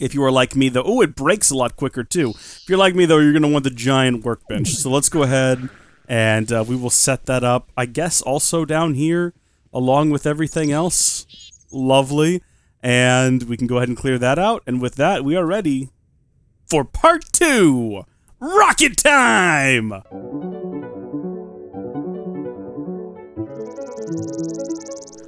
If you are like me, though... Oh, it breaks a lot quicker, too. If you're like me, though, you're going to want the giant workbench. So let's go ahead, and we will set that up, I guess, also down here, along with everything else. Lovely. And we can go ahead and clear that out. And with that, we are ready for part 2! Rocket time!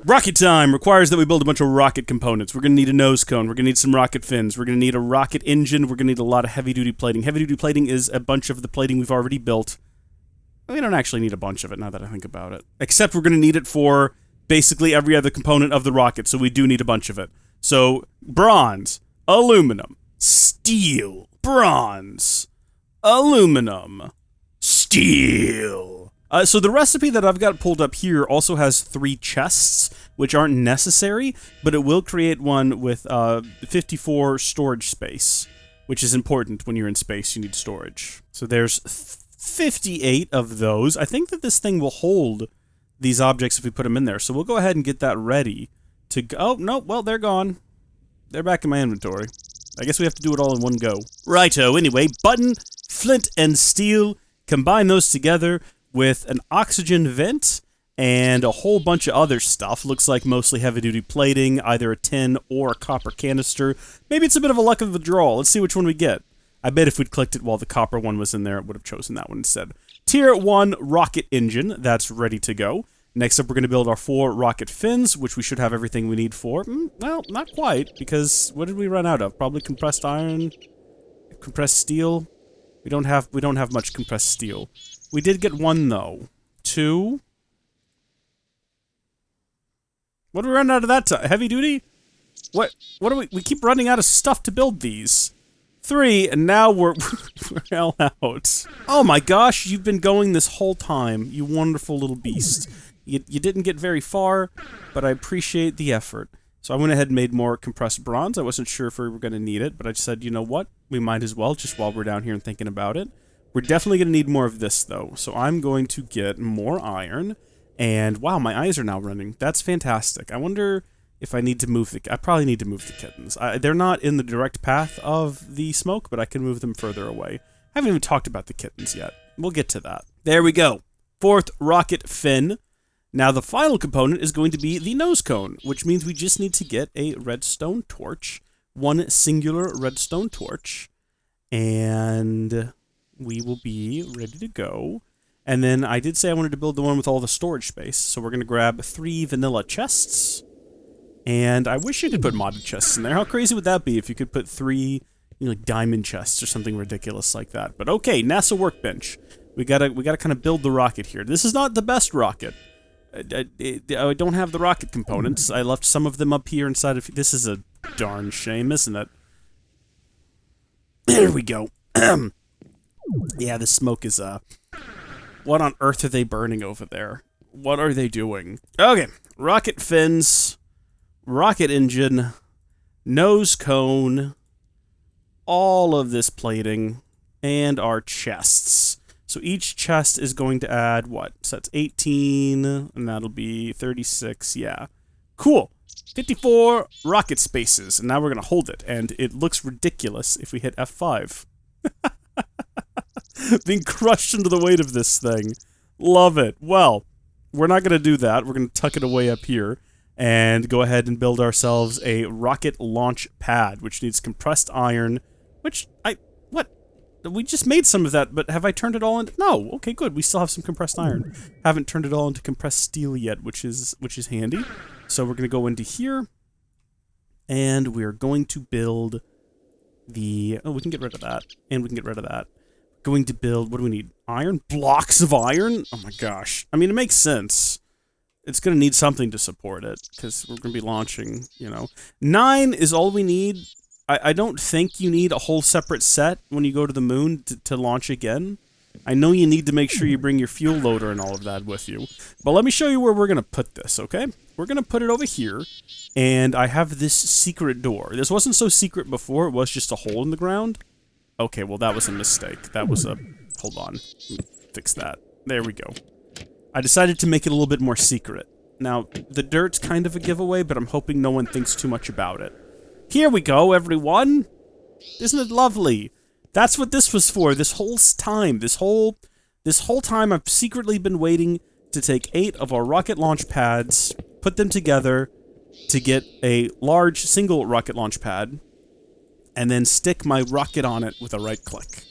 Rocket time requires that we build a bunch of rocket components. We're going to need a nose cone. We're going to need some rocket fins. We're going to need a rocket engine. We're going to need a lot of heavy-duty plating. Heavy-duty plating is a bunch of the plating we've already built. We don't actually need a bunch of it, now that I think about it. Except we're going to need it for basically every other component of the rocket, so we do need a bunch of it. So, bronze, aluminum, steel, bronze, aluminum, steel. So the recipe that I've got pulled up here also has 3 chests, which aren't necessary, but it will create one with 54 storage space, which is important when you're in space. You need storage. So there's 58 of those. I think that this thing will hold these objects if we put them in there. So we'll go ahead and get that ready to go. Oh, no, well, they're gone. They're back in my inventory. I guess we have to do it all in one go. Righto, anyway, button, flint, and steel. Combine those together with an oxygen vent and a whole bunch of other stuff. Looks like mostly heavy-duty plating, either a tin or a copper canister. Maybe it's a bit of a luck of the draw. Let's see which one we get. I bet if we'd clicked it while the copper one was in there, it would have chosen that one instead. Tier 1 rocket engine. That's ready to go. Next up, we're going to build our 4 rocket fins, which we should have everything we need for. Well, not quite, because what did we run out of? Probably compressed iron, compressed steel. We don't have much compressed steel. We did get 1 though. 2. What did we run out of that time? Heavy duty? What do we keep running out of stuff to build these. 3, and now we're hell out. Oh my gosh, you've been going this whole time, you wonderful little beast. You didn't get very far, but I appreciate the effort. So I went ahead and made more compressed bronze. I wasn't sure if we were going to need it, but I just said, you know what? We might as well, just while we're down here and thinking about it. We're definitely going to need more of this, though. So I'm going to get more iron. And wow, my eyes are now running. That's fantastic. I wonder if I need to move the... I probably need to move the kittens. They're not in the direct path of the smoke, but I can move them further away. I haven't even talked about the kittens yet. We'll get to that. There we go. 4th rocket fin. Now the final component is going to be the nose cone, which means we just need to get a redstone torch. 1 singular redstone torch. And we will be ready to go. And then I did say I wanted to build the one with all the storage space, so we're going to grab 3 vanilla chests. And I wish you could put modded chests in there. How crazy would that be if you could put 3, like diamond chests or something ridiculous like that? But okay, NASA Workbench. We gotta kind of build the rocket here. This is not the best rocket. I don't have the rocket components. I left some of them up here inside of... This is a darn shame, isn't it? There we go. Yeah, the smoke is, what on earth are they burning over there? What are they doing? Okay, rocket fins, rocket engine, nose cone, all of this plating, and our chests. So each chest is going to add, what? So that's 18, and that'll be 36, yeah. Cool. 54 rocket spaces, and now we're going to hold it, and it looks ridiculous if we hit F5. Being crushed under the weight of this thing. Love it. Well, we're not going to do that. We're going to tuck it away up here, and go ahead and build ourselves a rocket launch pad, which needs compressed iron, which what? We just made some of that, but have I turned it all into... No, okay, good. We still have some compressed iron. Haven't turned it all into compressed steel yet, which is handy. So we're going to go into here, and we're going to build the... Oh, we can get rid of that, and we can get rid of that. going to build, what do we need? Iron? Blocks of iron? Oh my gosh. I mean, it makes sense. It's going to need something to support it, because we're going to be launching, you know. 9 is all we need. I don't think you need a whole separate set when you go to the moon to launch again. I know you need to make sure you bring your fuel loader and all of that with you. But let me show you where we're going to put this, okay? We're going to put it over here, and I have this secret door. This wasn't so secret before, it was just a hole in the ground. Okay, well that was a mistake. That was a... Hold on. Let me fix that. There we go. I decided to make it a little bit more secret. Now, the dirt's kind of a giveaway, but I'm hoping no one thinks too much about it. Here we go, everyone! Isn't it lovely? That's what this was for. This whole time, this whole time I've secretly been waiting to take 8 of our rocket launch pads, put them together to get a large single rocket launch pad, and then stick my rocket on it with a right click.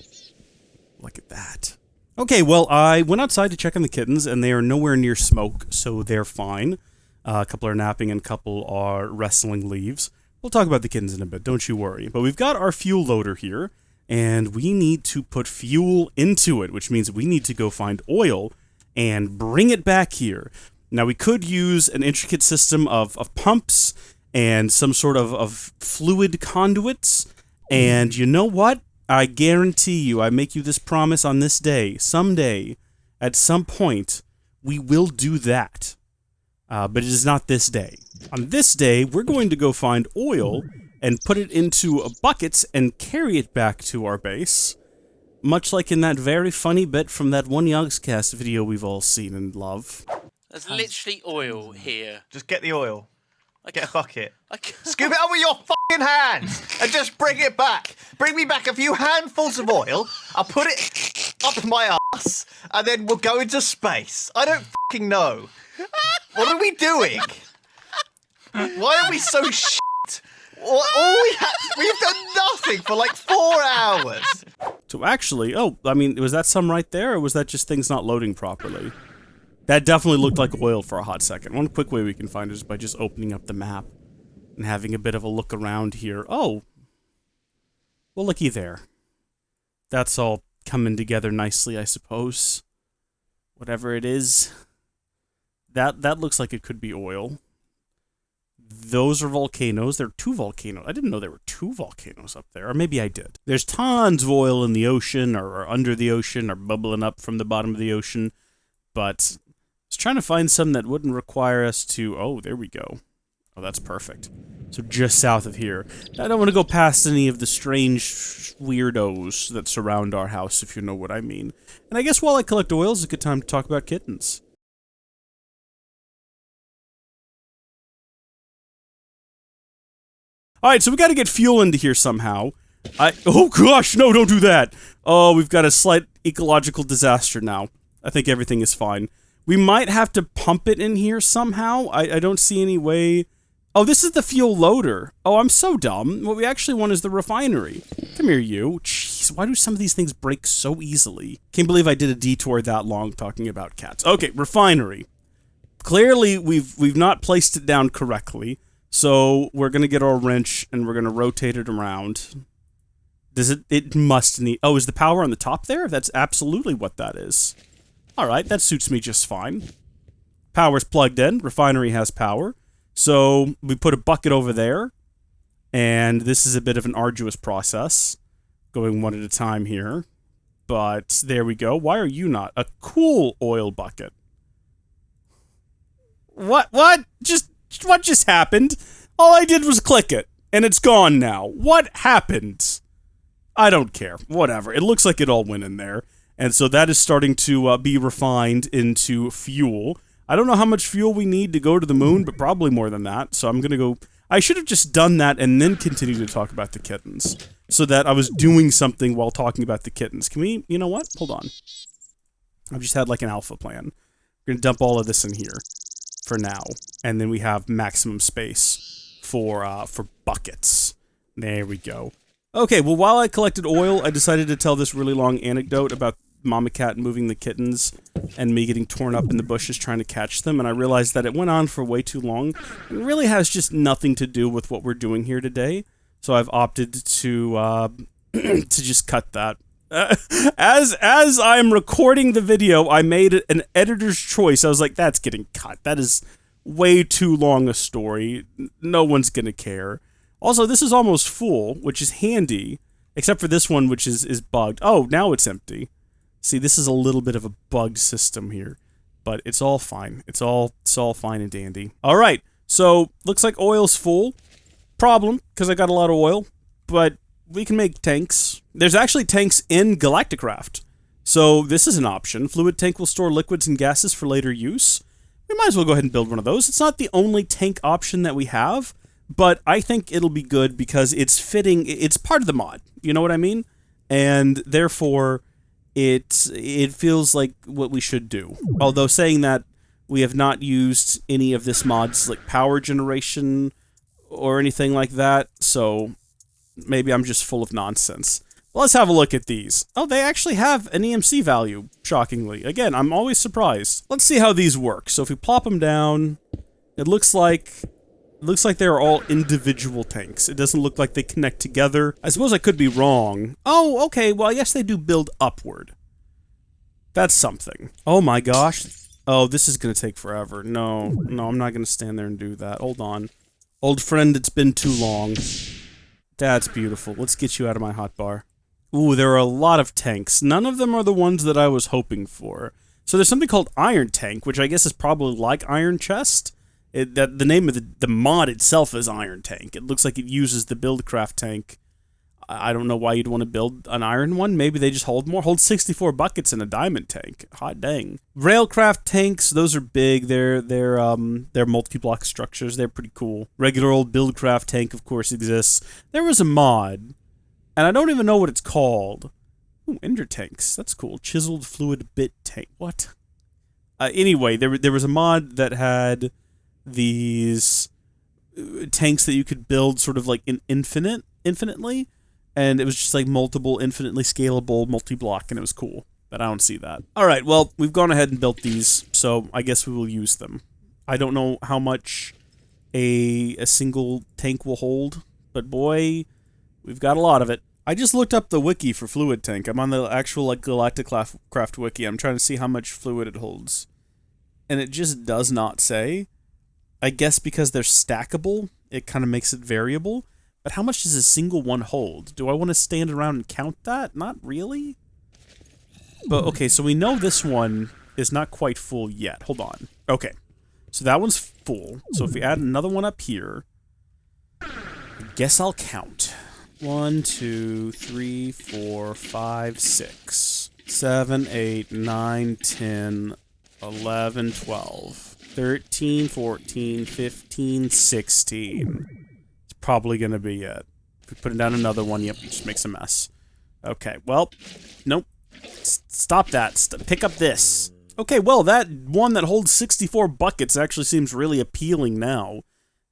Look at that. Okay, well, I went outside to check on the kittens, and they are nowhere near smoke, so they're fine. A couple are napping, and a couple are wrestling leaves. We'll talk about the kittens in a bit, don't you worry. But we've got our fuel loader here, and we need to put fuel into it, which means we need to go find oil and bring it back here. Now, we could use an intricate system of pumps and some sort of fluid conduits, and you know what? I guarantee you, I make you this promise on this day, someday, at some point, we will do that. But it is not this day. On this day, we're going to go find oil and put it into buckets and carry it back to our base. Much like in that very funny bit from that one Yogscast video we've all seen and love. There's literally oil here. Just get the oil. Get a bucket. Scoop it up with your fucking hands and just bring it back. Bring me back a few handfuls of oil. I'll put it up my ass and then we'll go into space. I don't fucking know. What are we doing? Why are we so shit? We've done nothing for like 4 hours. So actually, oh, I mean, was that some right there, or was that just things not loading properly? That definitely looked like oil for a hot second. One quick way we can find it is by just opening up the map and having a bit of a look around here. Oh, well, looky there. That's all coming together nicely, I suppose. Whatever it is. That looks like it could be oil. Those are volcanoes. There are 2 volcanoes. I didn't know there were 2 volcanoes up there. Or maybe I did. There's tons of oil in the ocean, or under the ocean, or bubbling up from the bottom of the ocean. But I was trying to find some that wouldn't require us to... Oh, there we go. Oh, that's perfect. So just south of here. I don't want to go past any of the strange weirdos that surround our house, if you know what I mean. And I guess while I collect oil, it's a good time to talk about kittens. Alright, so we gotta get fuel into here somehow. Oh gosh, no, don't do that! Oh, we've got a slight ecological disaster now. I think everything is fine. We might have to pump it in here somehow. I don't see any way... Oh, this is the fuel loader. Oh, I'm so dumb. What we actually want is the refinery. Come here, you. Jeez, why do some of these things break so easily? Can't believe I did a detour that long talking about cats. Okay, refinery. Clearly, we've not placed it down correctly. So, we're gonna get our wrench, and we're gonna rotate it around. Does it must need... Oh, is the power on the top there? That's absolutely what that is. Alright, that suits me just fine. Power's plugged in. Refinery has power. So, we put a bucket over there. And this is a bit of an arduous process. Going one at a time here. But, there we go. Why are you not? A cool oil bucket. What? What just happened? All I did was click it, and it's gone now. What happened? I don't care. Whatever. It looks like it all went in there. And so that is starting to be refined into fuel. I don't know how much fuel we need to go to the moon, but probably more than that. So I'm going to go... I should have just done that and then continued to talk about the kittens. So that I was doing something while talking about the kittens. Can we... You know what? Hold on. I've just had like an alpha plan. We're going to dump all of this in here. For now, and then we have maximum space for buckets. There we go. Okay, well, while I collected oil, I decided to tell this really long anecdote about Mama Cat moving the kittens and me getting torn up in the bushes trying to catch them, and I realized that it went on for way too long. It really has just nothing to do with what we're doing here today, so I've opted to to just cut that. As I'm recording the video, I made an editor's choice. I was like, that's getting cut. That is way too long a story. No one's gonna care. Also, this is almost full, which is handy, except for this one, which is bugged. Oh, now it's empty. See, this is a little bit of a bugged system here, but it's all fine. It's all fine and dandy. All right, so looks like oil's full. Problem, because I got a lot of oil, but we can make tanks. There's actually tanks in Galacticraft, so this is an option. Fluid tank will store liquids and gases for later use. We might as well go ahead and build one of those. It's not the only tank option that we have, but I think it'll be good because it's fitting. It's part of the mod. You know what I mean? And therefore, it feels like what we should do. Although saying that, we have not used any of this mod's like power generation or anything like that, so maybe I'm just full of nonsense. Let's have a look at these. Oh, they actually have an EMC value, shockingly. Again, I'm always surprised. Let's see how these work. So if we plop them down, it looks like they're all individual tanks. It doesn't look like they connect together. I suppose I could be wrong. Oh, okay, well, yes, they do build upward. That's something. Oh my gosh. Oh, this is gonna take forever. No, I'm not gonna stand there and do that. Hold on. Old friend, it's been too long. That's beautiful. Let's get you out of my hotbar. Ooh, there are a lot of tanks. None of them are the ones that I was hoping for. So there's something called Iron Tank, which I guess is probably like Iron Chest. The name of the mod itself is Iron Tank. It looks like it uses the Buildcraft tank. I don't know why you'd want to build an iron one. Maybe they just hold more. Hold 64 buckets in a diamond tank. Hot dang. Railcraft tanks, those are big. They're multi-block structures. They're pretty cool. Regular old Buildcraft tank, of course, exists. There was a mod, and I don't even know what it's called. Ooh, Ender tanks. That's cool. Chiseled fluid bit tank. What? Anyway, there was a mod that had these tanks that you could build sort of like infinitely. And it was just like multiple, infinitely scalable multi-block, and it was cool. But I don't see that. All right, well, we've gone ahead and built these, so I guess we will use them. I don't know how much a single tank will hold, but boy, we've got a lot of it. I just looked up the wiki for fluid tank. I'm on the actual like Galacticraft wiki. I'm trying to see how much fluid it holds, and it just does not say. I guess because they're stackable, it kind of makes it variable. But how much does a single one hold? Do I want to stand around and count that? Not really. But, okay, so we know this one is not quite full yet. Hold on. Okay, so that one's full. So if we add another one up here, I guess I'll count. 1, 2, 3, 4, 5, 6, 7, 8, 9, 10, 11, 12, 13, 14, 15, 16. Probably gonna be it. If we put down another one, yep, it just makes a mess. Okay, well, nope. Stop that. Pick up this. Okay, well, that one that holds 64 buckets actually seems really appealing now.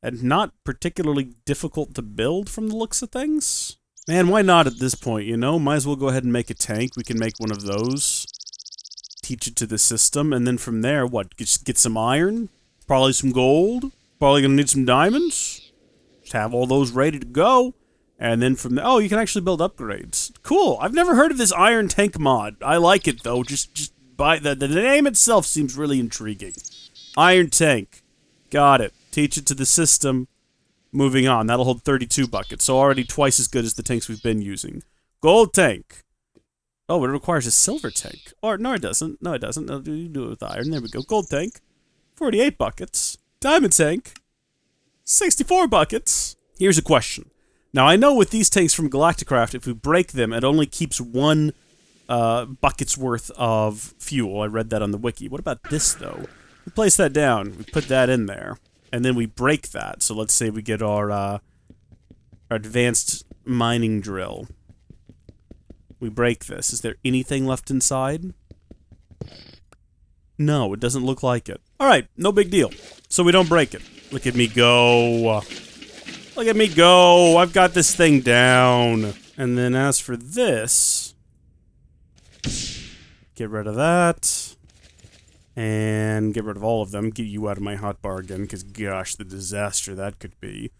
And not particularly difficult to build from the looks of things. Man, why not at this point, you know? Might as well go ahead and make a tank. We can make one of those. Teach it to the system, and then from there, what? Just get some iron? Probably some gold? Probably gonna need some diamonds? Have all those ready to go, and then from there, oh, you can actually build upgrades. Cool. I've never heard of this iron tank mod. I like it though. Just by the name itself seems really intriguing. Iron tank. Got it. Teach it to the system. Moving on. That'll hold 32 buckets, so already twice as good as the tanks we've been using. Gold tank. Oh, it requires a silver tank. Or no, it doesn't. No, it doesn't. No, you do it with iron. There we go. Gold tank. 48 buckets. Diamond tank. 64 buckets. Here's a question. Now, I know with these tanks from Galacticraft, if we break them, it only keeps 1 bucket's worth of fuel. I read that on the wiki. What about this, though? We place that down. We put that in there. And then we break that. So let's say we get our advanced mining drill. We break this. Is there anything left inside? No, it doesn't look like it. All right, no big deal. So we don't break it. Look at me go. Look at me go. I've got this thing down. And then as for this, get rid of that. And get rid of all of them. Get you out of my hotbar again, because gosh, the disaster that could be.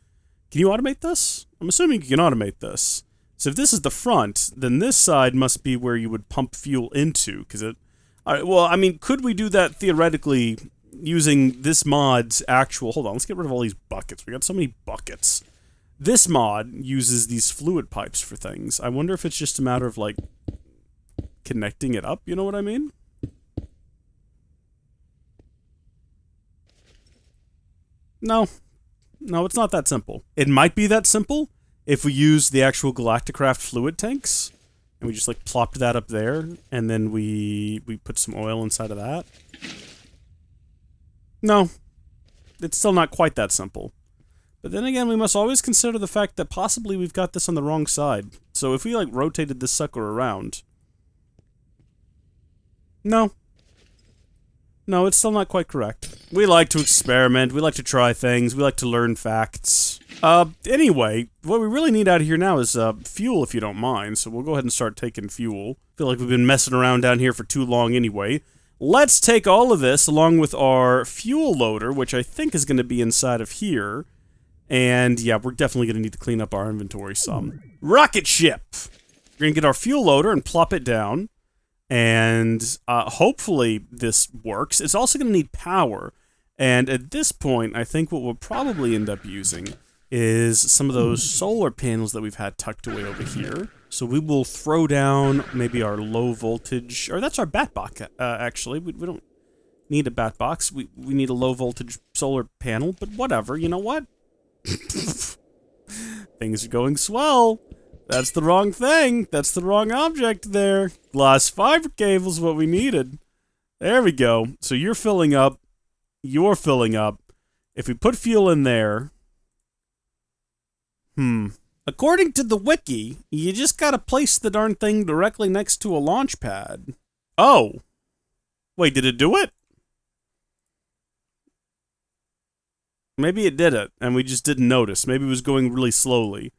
Can you automate this? I'm assuming you can automate this. So if this is the front, then this side must be where you would pump fuel into, because it... Alright, well, I mean, could we do that theoretically using this mod's actual... Hold on, let's get rid of all these buckets. We got so many buckets. This mod uses these fluid pipes for things. I wonder if it's just a matter of, like, connecting it up, you know what I mean? No. No, it's not that simple. It might be that simple if we use the actual Galacticraft fluid tanks, and we just, like, plopped that up there, and then we put some oil inside of that. No. It's still not quite that simple. But then again, we must always consider the fact that possibly we've got this on the wrong side. So if we, like, rotated this sucker around... No. No, it's still not quite correct. We like to experiment, we like to try things, we like to learn facts. Anyway, what we really need out of here now is, fuel, if you don't mind, so we'll go ahead and start taking fuel. Feel like we've been messing around down here for too long anyway. Let's take all of this, along with our fuel loader, which I think is going to be inside of here. And, yeah, we're definitely going to need to clean up our inventory some. Rocket ship! We're going to get our fuel loader and plop it down. And hopefully this works. It's also going to need power. And at this point, I think what we'll probably end up using is some of those solar panels that we've had tucked away over here. So we will throw down maybe our low voltage, or that's our bat box, actually. We don't need a bat box. We need a low voltage solar panel, but whatever. You know what? Things are going swell. That's the wrong thing. That's the wrong object there. Glass fiber cable's what we needed. There we go. So you're filling up. You're filling up. If we put fuel in there... According to the wiki, you just gotta place the darn thing directly next to a launch pad. Oh. Wait, did it do it? Maybe it did it, and we just didn't notice. Maybe it was going really slowly.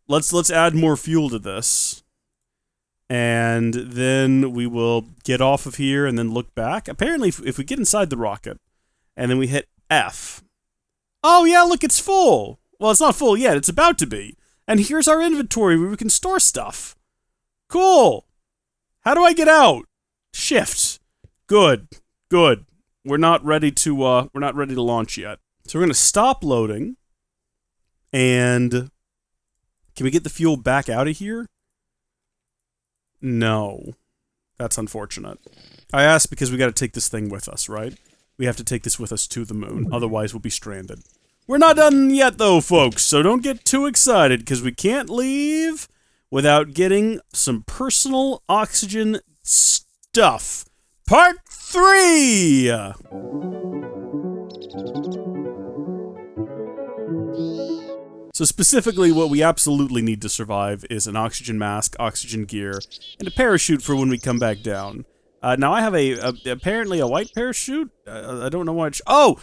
Let's add more fuel to this. And then we will get off of here and then look back. Apparently, if we get inside the rocket, and then we hit F. Oh yeah, look, it's full! Well, it's not full yet, it's about to be. And here's our inventory where we can store stuff. Cool! How do I get out? Shift. Good. Good. We're not ready to launch yet. So we're gonna stop loading. And... Can we get the fuel back out of here? No. That's unfortunate. I asked because we gotta take this thing with us, right? We have to take this with us to the moon, otherwise we'll be stranded. We're not done yet though, folks, so don't get too excited, because we can't leave without getting some personal oxygen stuff. Part 3! So specifically, what we absolutely need to survive is an oxygen mask, oxygen gear, and a parachute for when we come back down. Now I have apparently a white parachute. I don't know what. Oh,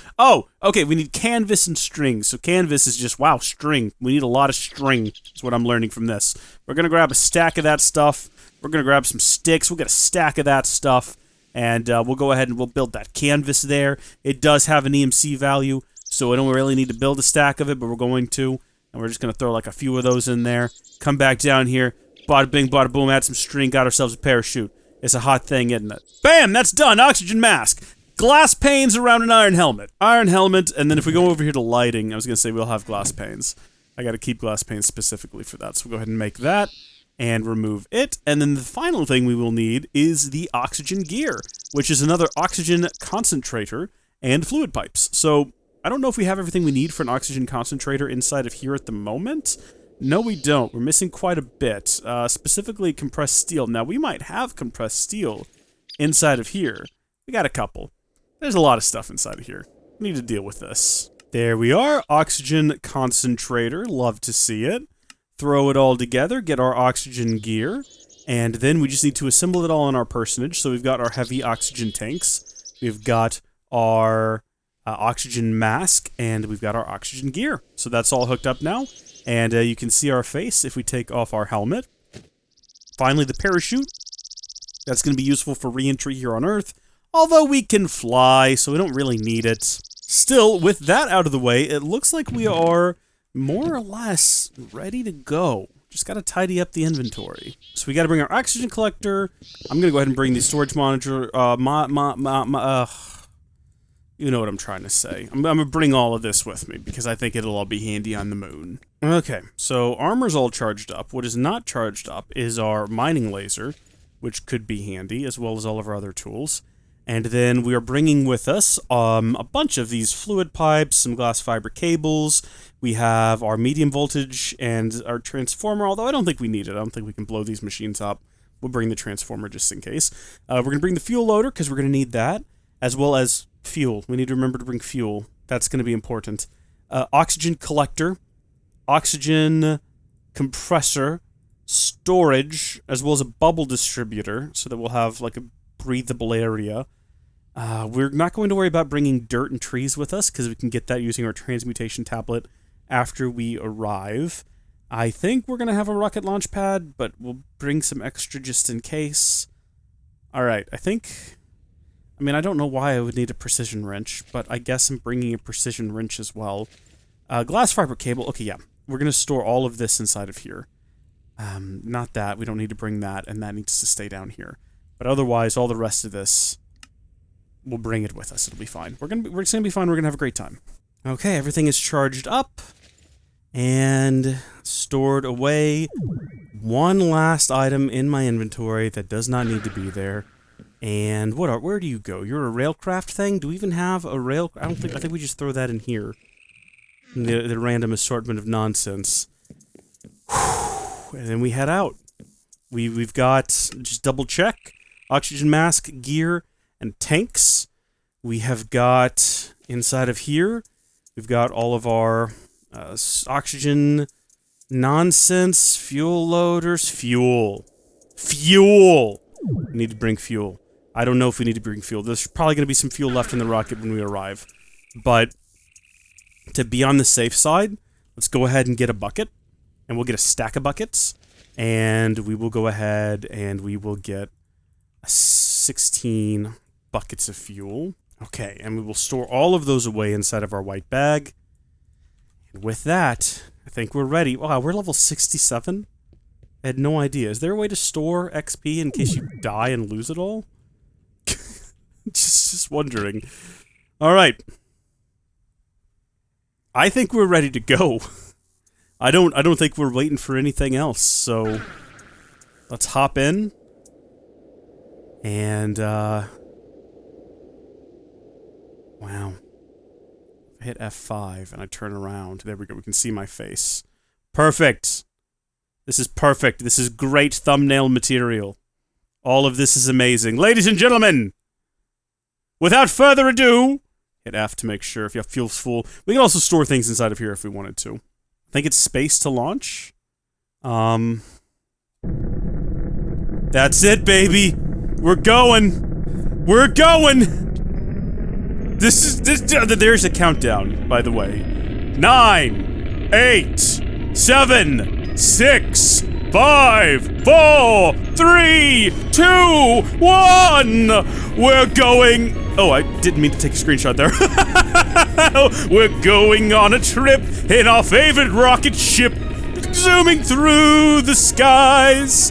okay. We need canvas and string. So canvas is just string. We need a lot of string. That's what I'm learning from this. We're gonna grab a stack of that stuff. We're gonna grab some sticks. We'll get a stack of that stuff, and we'll go ahead and we'll build that canvas there. It does have an EMC value, so I don't really need to build a stack of it, but we're going to. And we're just going to throw like a few of those in there. Come back down here. Bada bing, bada boom, add some string, got ourselves a parachute. It's a hot thing, isn't it? Bam! That's done! Oxygen mask! Glass panes around an iron helmet. Iron helmet, and then if we go over here to lighting, I was going to say we'll have glass panes. I got to keep glass panes specifically for that. So we'll go ahead and make that and remove it. And then the final thing we will need is the oxygen gear, which is another oxygen concentrator and fluid pipes. So... I don't know if we have everything we need for an oxygen concentrator inside of here at the moment. No, we don't. We're missing quite a bit. Specifically, compressed steel. Now, we might have compressed steel inside of here. We got a couple. There's a lot of stuff inside of here. We need to deal with this. There we are. Oxygen concentrator. Love to see it. Throw it all together. Get our oxygen gear. And then we just need to assemble it all in our personage. So we've got our heavy oxygen tanks. We've got our... oxygen mask, and we've got our oxygen gear. So that's all hooked up now, and you can see our face if we take off our helmet. Finally, the parachute. That's going to be useful for re-entry here on Earth, although we can fly, so we don't really need it. Still, with that out of the way, it looks like we are more or less ready to go. Just gotta tidy up the inventory. So we gotta bring our oxygen collector. I'm gonna go ahead and bring the storage monitor, you know what I'm trying to say. I'm gonna bring all of this with me because I think it'll all be handy on the moon. Okay, so armor's all charged up. What is not charged up is our mining laser, which could be handy, as well as all of our other tools. And then we are bringing with us a bunch of these fluid pipes, some glass fiber cables. We have our medium voltage and our transformer, although I don't think we need it. I don't think we can blow these machines up. We'll bring the transformer just in case. We're going to bring the fuel loader because we're going to need that, as well as fuel. We need to remember to bring fuel. That's going to be important. Oxygen collector, oxygen compressor, storage, as well as a bubble distributor, so that we'll have like a breathable area. We're not going to worry about bringing dirt and trees with us because we can get that using our transmutation tablet after we arrive. I think we're going to have a rocket launch pad, but we'll bring some extra just in case. Alright, I mean, I don't know why I would need a precision wrench, but I guess I'm bringing a precision wrench as well. Glass fiber cable, okay, yeah. We're going to store all of this inside of here. Not that, we don't need to bring that, and that needs to stay down here. But otherwise, all the rest of this, we'll bring it with us. It'll be fine. We're gonna be fine. We're gonna have a great time. Okay, everything is charged up and stored away. One last item in my inventory that does not need to be there. And where do you go? You're a railcraft thing? Do we even have a rail? I think we just throw that in here. The random assortment of nonsense. And then we head out. We've got, just double check, oxygen mask, gear, and tanks. We have got, inside of here, we've got all of our oxygen nonsense, fuel loaders, fuel. We need to bring fuel. I don't know if we need to bring fuel. There's probably going to be some fuel left in the rocket when we arrive. But to be on the safe side, let's go ahead and get a bucket. And we'll get a stack of buckets. And we will go ahead and we will get 16 buckets of fuel. Okay, and we will store all of those away inside of our white bag. And with that, I think we're ready. Wow, we're level 67? I had no idea. Is there a way to store XP in case you die and lose it all? just wondering. Alright. I think we're ready to go. I don't think we're waiting for anything else, so let's hop in. And, wow. I hit F5 and I turn around. There we go, we can see my face. Perfect! This is perfect. This is great thumbnail material. All of this is amazing. Ladies and gentlemen, without further ado, hit F to make sure if your fuel's full. We can also store things inside of here if we wanted to. I think it's space to launch. That's it, baby. We're going. We're going. There's a countdown, by the way. 9, 8, 7, 6, 5, 4, 3, 2, 1. We're going. Oh, I didn't mean to take a screenshot there. We're going on a trip in our favorite rocket ship, zooming through the skies.